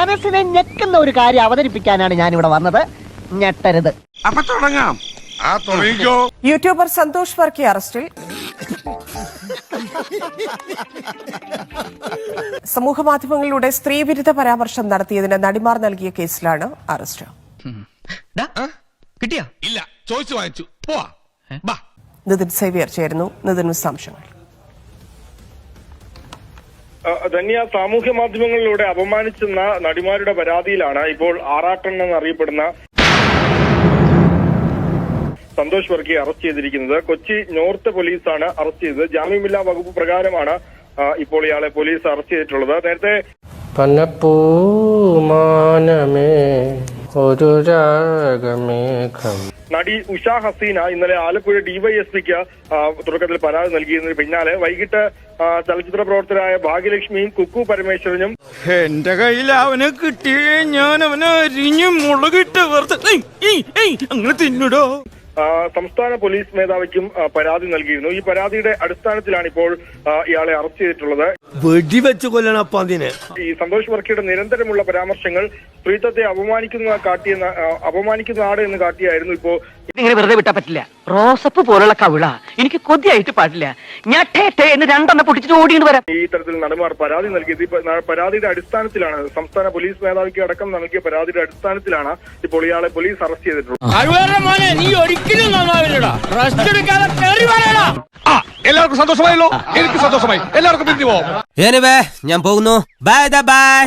മനസ്സിനെ ഞെക്കുന്ന ഒരു കാര്യം അവതരിപ്പിക്കാനാണ് ഞാൻ ഇവിടെ വന്നത്. ഞെട്ടരുത്. അപ്പൊ തുടങ്ങാം. യൂട്യൂബർ സന്തോഷ് വർക്കി അറസ്റ്റിൽ. സമൂഹമാധ്യമങ്ങളിലൂടെ സ്ത്രീവിരുദ്ധ പരാമർശം നടത്തിയതിന് നടിമാർ നൽകിയ കേസിലാണ് അറസ്റ്റ്. ഇല്ല, ചോദിച്ചു വാങ്ങിച്ചു. നിതിൻ സേവ്യർ ചേരുന്നു. നിതിൻ വിശദാംശങ്ങൾ. ധന്യ, സാമൂഹ്യ മാധ്യമങ്ങളിലൂടെ അപമാനിച്ചെന്ന നടിമാരുടെ പരാതിയിലാണ് ഇപ്പോൾ ആറാട്ടൻ എന്നറിയപ്പെടുന്ന സന്തോഷ് വർക്കിയെ അറസ്റ്റ് ചെയ്തിരിക്കുന്നത്. കൊച്ചി നോർത്ത് പോലീസാണ് അറസ്റ്റ് ചെയ്തത്. ജാമ്യമില്ലാ വകുപ്പ് പ്രകാരമാണ് ഇപ്പോൾ ഇയാളെ പോലീസ് അറസ്റ്റ് ചെയ്തിട്ടുള്ളത്. നേരത്തെ നടി ഉഷ ഹസീന ഇന്നലെ ആലപ്പുഴ ഡിവൈഎസ്പിക്ക് തുടക്കത്തിൽ പരാതി നൽകിയതിന് പിന്നാലെ വൈകിട്ട് ചലച്ചിത്ര പ്രവർത്തകരായ ഭാഗ്യലക്ഷ്മിയും കുക്കു പരമേശ്വരനും എന്റെ കയ്യിൽ അവനെ കിട്ടിയേ ഞാൻ അവനെ അരിഞ്ഞു മുളകിട്ട് അങ്ങനെ തിന്നിടോ. സംസ്ഥാന പോലീസ് മേധാവിക്കും പരാതി നൽകിയിരുന്നു. ഈ പരാതിയുടെ അടിസ്ഥാനത്തിലാണ് ഇപ്പോൾ ഇയാളെ അറസ്റ്റ് ചെയ്തിട്ടുള്ളത്. വെടിവെച്ച് കൊല്ലണം അതിനെ. ഈ സന്തോഷ് വർക്കിയുടെ നിരന്തരമുള്ള പരാമർശങ്ങൾ സ്ത്രീത്വത്തെ അപമാനിക്കുന്നതാണ് എന്ന് കാട്ടിയായിരുന്നു. ഇപ്പോ ഇങ്ങനെ വെറുതെ വിട്ടാ പറ്റില്ല. റോസപ്പ് പോലുള്ള കവിള എനിക്ക് കൊതിയായിട്ട് പാടില്ല. ഞാൻ എന്ന് രണ്ടെണ്ണം പൊട്ടിച്ചിട്ട് ഓടിയിട്ട് വരാം. ഈ തരത്തിൽ നടിമാർ പരാതി നൽകിയത്. പരാതിയുടെ അടിസ്ഥാനത്തിലാണ്, സംസ്ഥാന പോലീസ് മേധാവിക്ക് അടക്കം നൽകിയ പരാതിയുടെ അടിസ്ഥാനത്തിലാണ് ഇപ്പോൾ ഇയാളെ പോലീസ് അറസ്റ്റ് ചെയ്തിട്ടുള്ളത്. എല്ലാവർക്കും സന്തോഷമായല്ലോ. എനിക്ക് സന്തോഷമായി. എല്ലാവർക്കും പിരിഞ്ഞു പോവാം. ഞാൻ പോകുന്നു. Bye bye.